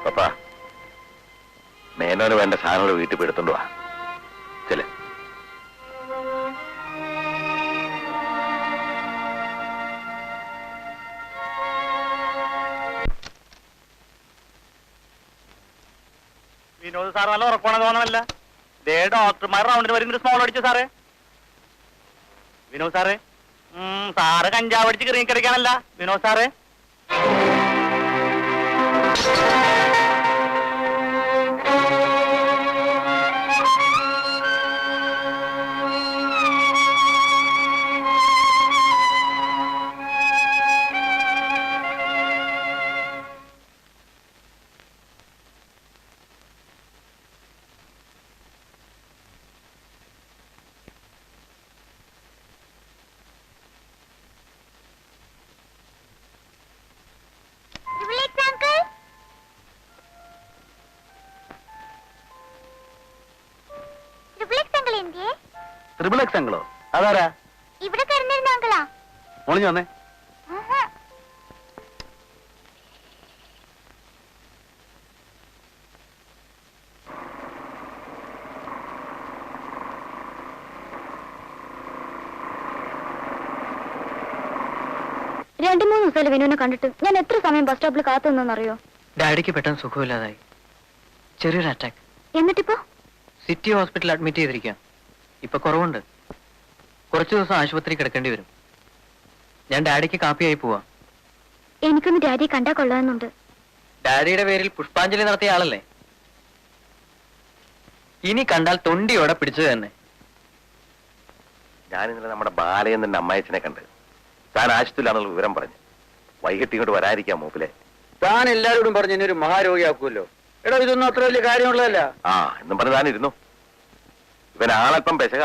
പപ്പാ, മേനോന് വേണ്ട സാധനങ്ങൾ വീട്ടിൽ എടുത്തോണ്ട് വാ. ചെല്. വിനോദ് സാർ നല്ല ഉറപ്പാണെന്ന് തോന്നണമല്ല. ഡോക്ടർമാർ റൗണ്ടിന് വരുന്നൊരു സ്മോൾ അടിച്ചു സാറേ. വിനോദ് സാറേ, സാറ് കഞ്ചാവ് അടിച്ച് കിറങ്ങി കിടക്കാനല്ല വിനോദ് സാറേ. ട്രിപ്പിൾ എക്സ് അങ്കിളോ? അതാരാ? ഇവിടെ കിടന്നിരുന്ന അങ്കിളാ. ഒളിഞ്ഞു വന്നേ. രണ്ടു മൂന്ന് ദിവസമല്ലേ വിനുവിനെ കണ്ടിട്ട്. ഞാൻ എത്ര സമയം ബസ് സ്റ്റോപ്പിൽ കാത്തു നിന്നറിയോ? ഡാഡിക്ക് പെട്ടെന്ന് സുഖമില്ലാതായി, ചെറിയൊരു അറ്റാക്ക്. എന്നിട്ടിപ്പോ സിറ്റി ഹോസ്പിറ്റലിൽ അഡ്മിറ്റ് ചെയ്തിരിക്കുക. ഇപ്പൊ കുറവുണ്ട്. കുറച്ചു ദിവസം ആശുപത്രി കിടക്കേണ്ടി വരും. ഞാൻ ഡാഡിക്ക് കാപ്പിയായി പോവാ. എനിക്കൊന്ന് ഡാഡിയെ കണ്ടാ കൊള്ളാമെന്നുണ്ട്. ഡാഡിയുടെ പേരിൽ പുഷ്പാഞ്ജലി നടത്തിയ ആളല്ലേ. ഇനി കണ്ടാൽ തൊണ്ടിയോടെ പിടിച്ചു തന്നെ. ഞാനിന്നലെ നമ്മുടെ ബാലയെന്നെ അമ്മായച്ചനെ കണ്ട്. താൻ ആശുപത്രിയിലാണെന്നുള്ള വിവരം പറഞ്ഞു. വൈകിട്ട് ഇങ്ങോട്ട് വരാതിരിക്കാം മൂപ്പിലെ. താൻ എല്ലാവരോടും പറഞ്ഞു എന്നെ ഒരു മഹാരോഗിയാക്കുമല്ലോ. എടോ, ഇതൊന്നും അത്ര വലിയ കാര്യമുള്ളതല്ല. എന്നും പറഞ്ഞ് താനിരുന്നു. ഇവൻ ആളല്പം പെശക.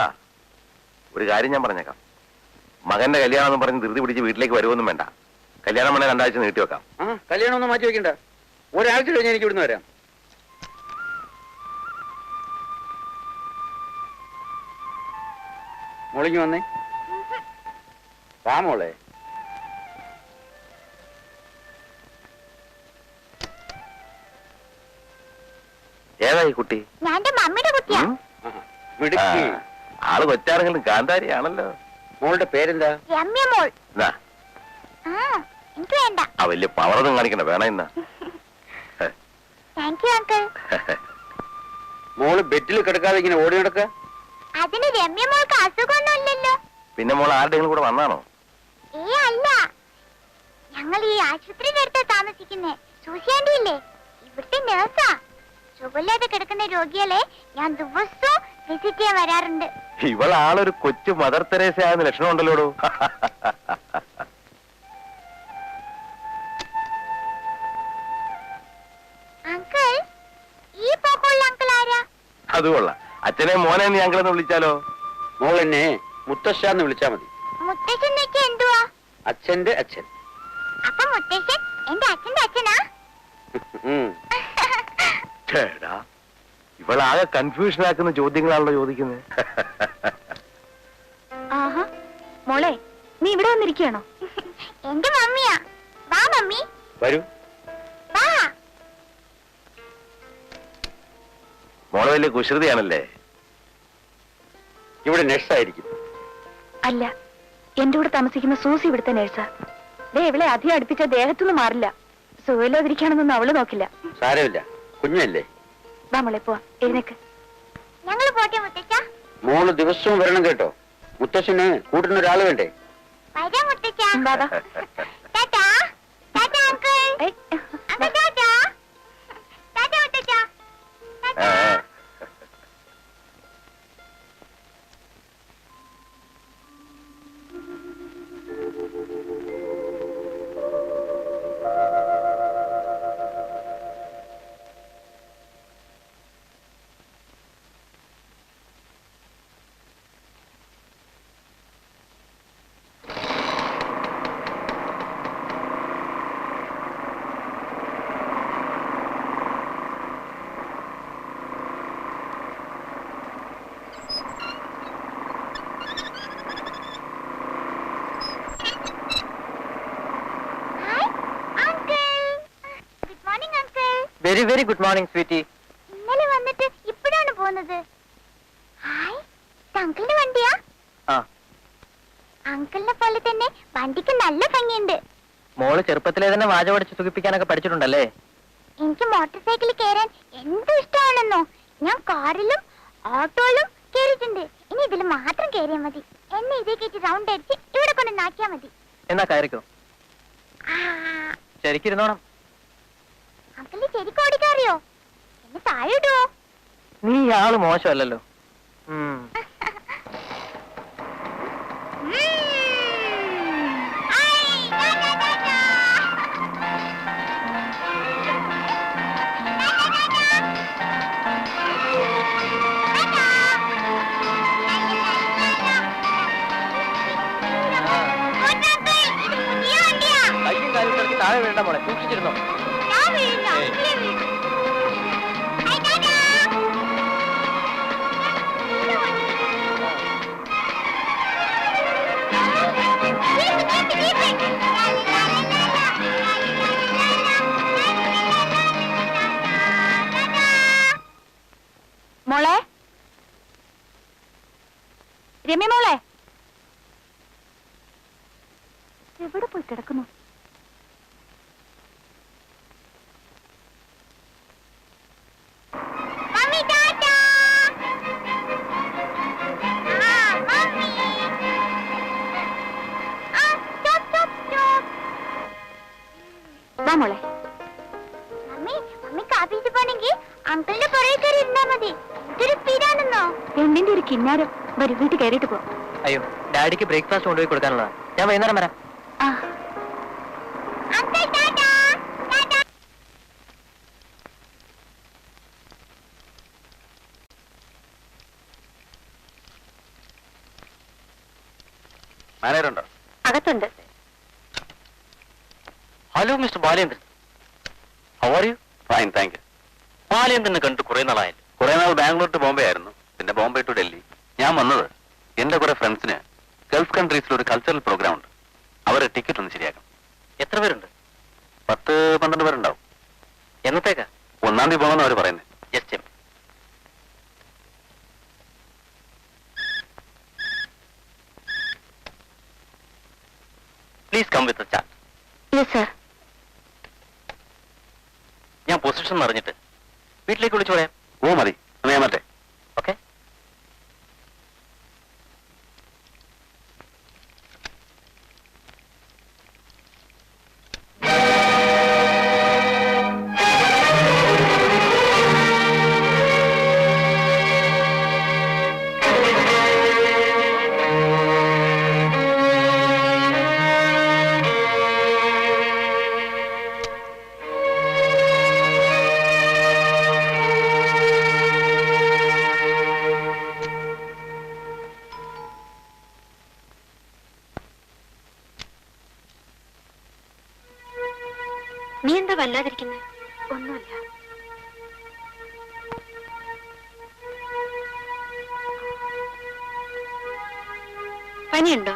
ഒരു കാര്യം ഞാൻ പറഞ്ഞേക്കാം. മകന്റെ കല്യാണം എന്ന് പറഞ്ഞ് ധൃതി പിടിച്ച് വീട്ടിലേക്ക് വരുമൊന്നും വേണ്ട. കല്യാണം വേണേ 2 ആഴ്ച നീട്ടിവെക്കാം. കല്യാണം ഒന്നും മാറ്റി വെക്കണ്ട. ഒരാഴ്ച കഴിഞ്ഞ് എനിക്ക് ഇവിടുന്ന് വരാം. മോളിങ്ങി വന്നേ. വാ മോളെ. ഏതായി കുട്ടി? ആള് കൊച്ചാണെങ്കിലും കാന്താരിയാണല്ലോ. മോളുടെ പേരെന്താ? വലിയ പവറൊന്നും കാണിക്കണ്ട, വേണ ഇന്ന. മോള് ബെഡിൽ കിടക്കാതെ ഇങ്ങനെ ഓടി നടക്ക. അതിന് രമ്യ മോൾക്ക് അസുഖമൊന്നുമില്ലല്ലോ. പിന്നെ മോൾ ആരുടെയും കൂടെ വന്നാണോ? അല്ല, ഞങ്ങൾ ഈ ആശുപത്രിയുടെ അടുത്ത് താമസിക്കുന്നേ. സൂസിയാണ്ടി ഇല്ലേ, ഇവിടുത്തെ നേഴ്സാ. സുഖമില്ലാതെ കിടക്കുന്ന രോഗികളെ ഞാൻ ദിവസവും വിസിറ്റ് ചെയ്യാൻ വരാറുണ്ട്. ഇവളാളൊരു കൊച്ചു മദർ തെരേസയാകുന്ന ലക്ഷണം ഉണ്ടല്ലോടോ. അങ്കിൾ, ഈ പോക്കുള്ള അങ്കിൾ ആരാ? അത് കൊള്ളാം. അച്ഛനെ മോനെ നീ അങ്കിളെന്ന് വിളിച്ചാലോ? മോൾ എന്നെ മുത്തശ്ശാന്ന് വിളിച്ചാ മതി. മുത്തശ്ശൻ എന്തുവാ? അച്ഛന്റെ അച്ഛൻ. അപ്പൊ മുത്തശ്ശൻ എന്റെ അച്ഛന്റെ അച്ഛനാ? ചേടാ, ഇവളാകെ കൺഫ്യൂഷൻ ആക്കുന്ന ചോദ്യങ്ങളാണല്ലോ ചോദിക്കുന്നത്. ആഹാ, മോളെ നീ ഇവിടെ വന്നിരിക്കുകയാണോ? എന്റെ മമ്മിയാ. വാ മമ്മി. വരൂ. വാ. മോളെ വലിയ കുസൃതിയാണല്ലേ. ഇവിടെ നഴ്സായിരിക്കും. അല്ല, എന്റെ കൂടെ താമസിക്കുന്ന സൂസി ഇവിടുത്തെ നേഴ്സാ. ഇവളെ അധികം അടുപ്പിച്ച ദേഹത്തുനിന്ന് മാറില്ല. സുഖമില്ലാതിരിക്കാണെന്നൊന്നും അവള് നോക്കില്ല. സാരമില്ല, കുഞ്ഞല്ലേ. വാ മോളെ, പോവാ. എഴുന്നേക്ക്. ഞങ്ങള് പോട്ടെ മുത്തച്ഛ. മോള് ദിവസവും വരണം കേട്ടോ. മുത്തശ്ശന് കൂട്ടിനൊരാള് വേണ്ടേ? വരാം മുത്തച്ഛ. Tata. Tata uncle. Uncle tata. Tata മുത്തച്ഛ. Tata. Very very good morning sweetie. ഇന്നലെ വന്നിട്ട് ഇപ്പോഴാണ് പോകുന്നത്. ഹായ്, അങ്കിളിന്റെ വണ്ടിയാ? ആ, അങ്കിളിനെ പോലെ തന്നെ വണ്ടിക്ക് നല്ല ഭംഗിയുണ്ട്. മോള് ചെറുപ്പത്തിലെ തന്നെ വാച പഠിച്ച് സുഖിപ്പിക്കാനൊക്കെ പഠിച്ചിട്ടുണ്ടല്ലേ? എനിക്ക് മോട്ടോർ സൈക്കിളിൽ കയറാൻ എന്ത് ഇഷ്ടമാണെന്നോ. ഞാൻ കാറിലും ഓട്ടോയിലും കയറിയിട്ടുണ്ട്. ഇനി ഇതിൽ മാത്രം കയറിയാൽ മതി. എന്നെ ഇതേ കയറ്റി റൗണ്ട് അടിച്ച് ഇവിടെ കൊണ്ട് നാക്കിയാ മതി. എന്നാ കയറിക്കോ. ശരിക്കിരുന്നോണം. അങ്കിളിന് ശരിക്കും ഓടിക്കാറിയോ? എന്നെ താഴെ ഇടുവോ? നീ ആള് മോശമല്ലല്ലോ. കയ്യും കാലും കിടക്കി താഴെ വീഴണ്ട മോളെ, സൂക്ഷിച്ചിരുന്നോ. മോളെ, രമ്യ മോളെ, എവിടെ പോയി കിടക്കുന്നു? മോളെ, മമ്മി കാപ്പിച്ച് പോണെങ്കിൽ അങ്കിളിന്റെ പുറകെ കയറി ഇരുന്നാ മതി. ഇതൊരു സ്പീഡാണെന്നോ? പെണ്ണിന്റെ ഒരു കിന്നാരം. വരും, വീട്ടിൽ കയറിയിട്ട് പോ. അയ്യോ, ഡാഡിക്ക് ബ്രേക്ക്ഫാസ്റ്റ് കൊണ്ടുപോയി കൊടുക്കാനുള്ളതാ. ഞാൻ വൈകുന്നേരം വരാം. മാനേജറുണ്ടോ? അകത്തുണ്ട്. Hello mister Balendran, how are you? Fine, thank you. ബാലേന്ദ്രനെ കണ്ടിട്ട് കുറെ നാളായല്ലോ. കുറെ നാൾ ബാംഗ്ലൂർ ടു ബോംബെ ആയിരുന്നു, പിന്നെ ബോംബെ ടു ഡൽഹി. ഞാൻ വന്നത് എന്റെ കുറെ ഫ്രണ്ട്സിന് ഗൾഫ് കൺട്രീസിൽ ഒരു കൾച്ചറൽ പ്രോഗ്രാം ഉണ്ട്. അവരെ ടിക്കറ്റ് ഒന്ന് ശരിയാക്കണം. എത്ര പേരുണ്ട്? 10-12 പേരുണ്ടാവും. എന്നത്തേക്കാ? 1-ാം തീയതി പോകണമെന്ന് അവർ പറയുന്നത്. Just please come with chart. Yes sir. ഞാൻ പൊസിഷൻ അറിഞ്ഞിട്ട് വീട്ടിലേക്ക് വിളിച്ചു പറയാം. ഓ മതി, ഞാൻ മറ്റേ. ഓക്കെ. നീ എന്താ വല്ലാതിരിക്കുന്നേ? ഒന്നുമില്ല. പനിയുണ്ടോ?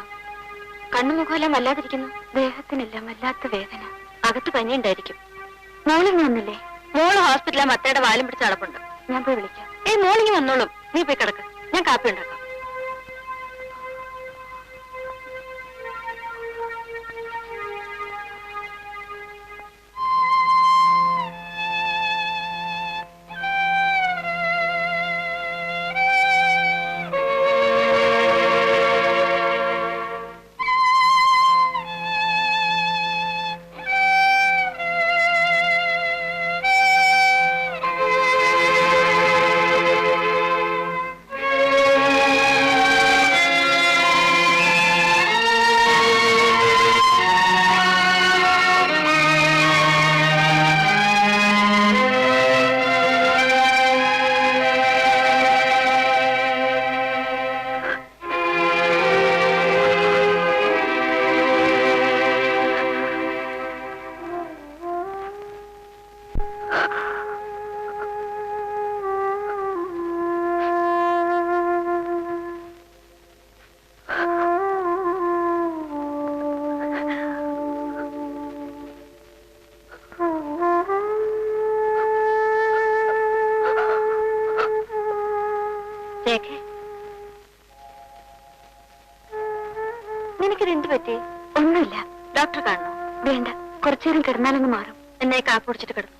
കണ്ണുമുഖമെല്ലാം വല്ലാതിരിക്കുന്നു. ദേഹത്തിനെല്ലാം വല്ലാത്ത വേദന. അകത്ത് പനിയുണ്ടായിരിക്കും. മോളിങ് വന്നില്ലേ? മോള് ഹോസ്പിറ്റലിലെ മത്തയുടെ വാലും പിടിച്ച് നടപ്പുണ്ട്. ഞാൻ പോയി വിളിക്കാം. മോളിങ് വന്നോളും. നീ പോയി കിടക്ക്, ഞാൻ കാപ്പി ഉണ്ടാക്കാം. കുറച്ചേരം കിടന്നാലൊന്ന് മാറും. എന്നെ കാപ്പ് കുടിച്ചിട്ട് കിടന്നു.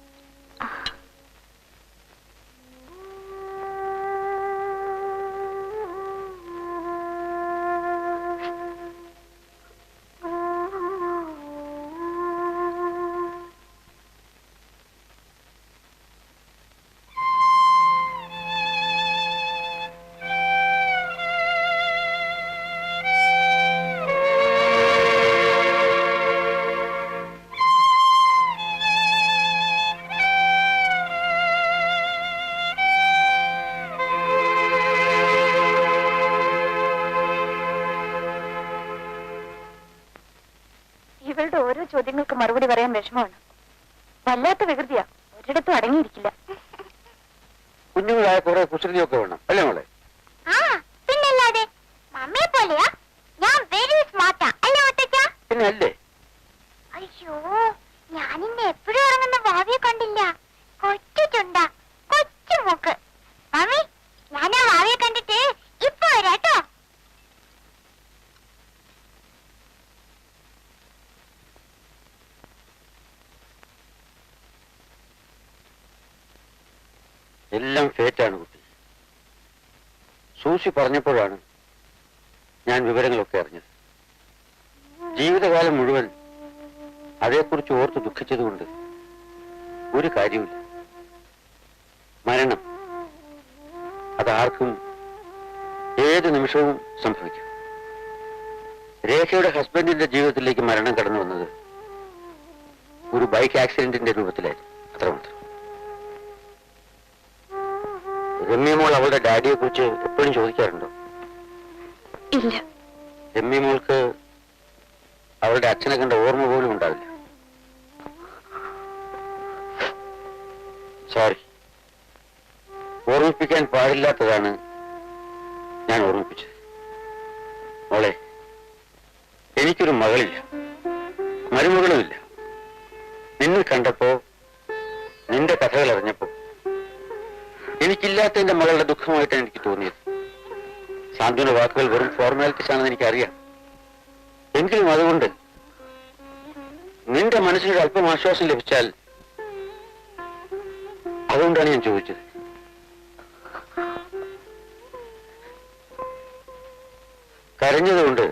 ഇവളുടെ ഓരോ ചോദ്യങ്ങൾക്ക് മറുപടി പറയാൻ വിഷമമാണ്. വല്ലാത്ത വികൃതിയാ, ഒരിടത്തും അടങ്ങിയിരിക്കില്ല. കുഞ്ഞുങ്ങളായ കുറെ കുസൃതിയൊക്കെ വേണം അല്ലേ മോളെ? ആ പിന്നല്ലാതെ മമ്മിയെ പോലെയാ. ഞാൻ വെരി സ്മാർട്ടാ അല്ലേ ഒറ്റയ്ക്ക? പിന്നെ അല്ലേ? അയ്യോ, ഞാനിന്ന് എപ്പോഴും ഉറങ്ങുന്ന ഭാവിയെ കണ്ടില്ല. കൊച്ചു ചുണ്ട, കൊച്ചു മൂക്ക്. മമ്മി, ഞാൻ ആ ഭാവിയെ കണ്ടിട്ട് ഇപ്പൊ വരാട്ടോ. എല്ലാം ഫേറ്റാണ് കുട്ടി. സൂസി പറഞ്ഞപ്പോഴാണ് ഞാൻ വിവരങ്ങളൊക്കെ അറിഞ്ഞത്. ജീവിതകാലം മുഴുവൻ അതേക്കുറിച്ച് ഓർത്ത് ദുഃഖിച്ചതുകൊണ്ട് ഒരു കാര്യമില്ല. മരണം അതാർക്കും ഏത് നിമിഷവും സംഭവിക്കും. രേഖയുടെ ഹസ്ബൻഡിന്റെ ജീവിതത്തിലേക്ക് മരണം കടന്നു വന്നത് ഒരു ബൈക്ക് ആക്സിഡന്റിന്റെ രൂപത്തിലായിരുന്നു. അത്രമാത്രം. രമ്യമോൾ അവളുടെ ഡാഡിയെ കുറിച്ച് എപ്പോഴും ചോദിക്കാറുണ്ടോ? ഇല്ല. രമ്യമോൾക്ക് അവളുടെ അച്ഛനെ കണ്ട ഓർമ്മ പോലും ഉണ്ടാവില്ല. സോറി, ഓർമ്മിപ്പിക്കാൻ പാടില്ലാത്തതാണ് ഞാൻ ഓർമ്മിപ്പിച്ചത്. മോളെ, എനിക്കൊരു മകളില്ല, മരുമകളുമില്ല. നിന്നെ കണ്ടപ്പോ, നിന്റെ കഥകൾ അറിഞ്ഞപ്പോ എനിക്കില്ലാത്തതിന്റെ മകളുടെ ദുഃഖമായിട്ടാണ് എനിക്ക് തോന്നിയത്. സാന്ത്വന വാക്കുകൾ വെറും ഫോർമാലിറ്റീസ് ആണെന്ന് എനിക്കറിയാം. എങ്കിലും അതുകൊണ്ട് നിന്റെ മനസ്സിനൊരു അല്പം ആശ്വാസം ലഭിച്ചാൽ, അതുകൊണ്ടാണ് ഞാൻ ചോദിച്ചത്. കരഞ്ഞതുകൊണ്ട്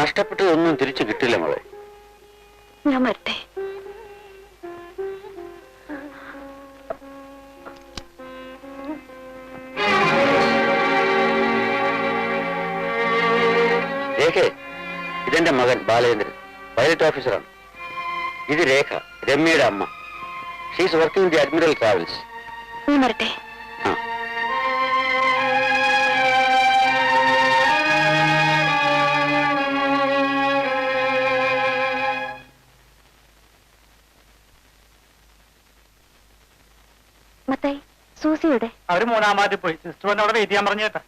നഷ്ടപ്പെട്ടതൊന്നും തിരിച്ചു കിട്ടില്ല മോളെ. ഞാൻ വരട്ടെ. രേഖേ, ഇതെന്റെ മകൻ ബാലചന്ദ്രൻ, പൈലറ്റ് ഓഫീസറാണ്. ഇത് രേഖ, രമ്യയുടെ അമ്മ. She's working in the admiral travels. ഞാൻ വരട്ടെ. മത്തായി, സൂസിയുടെ അവര് മൂന്നാമാതി പോയി. സിസ്റ്റർ വന്ന് അവിടെ വെയിറ്റ് ചെയ്യാൻ പറഞ്ഞു കേട്ടാ.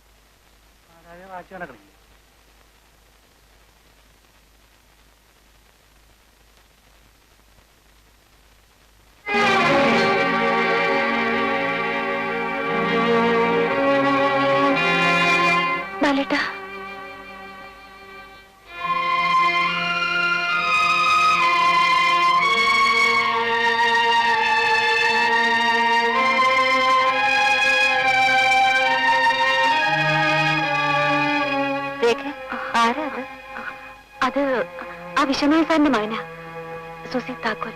ബാലേട്ടാ, ആരാ അത്? അത് ആ വിശ്വനാഥ് സാറിന്റെ മകനാ, സുസി താക്കോൽ.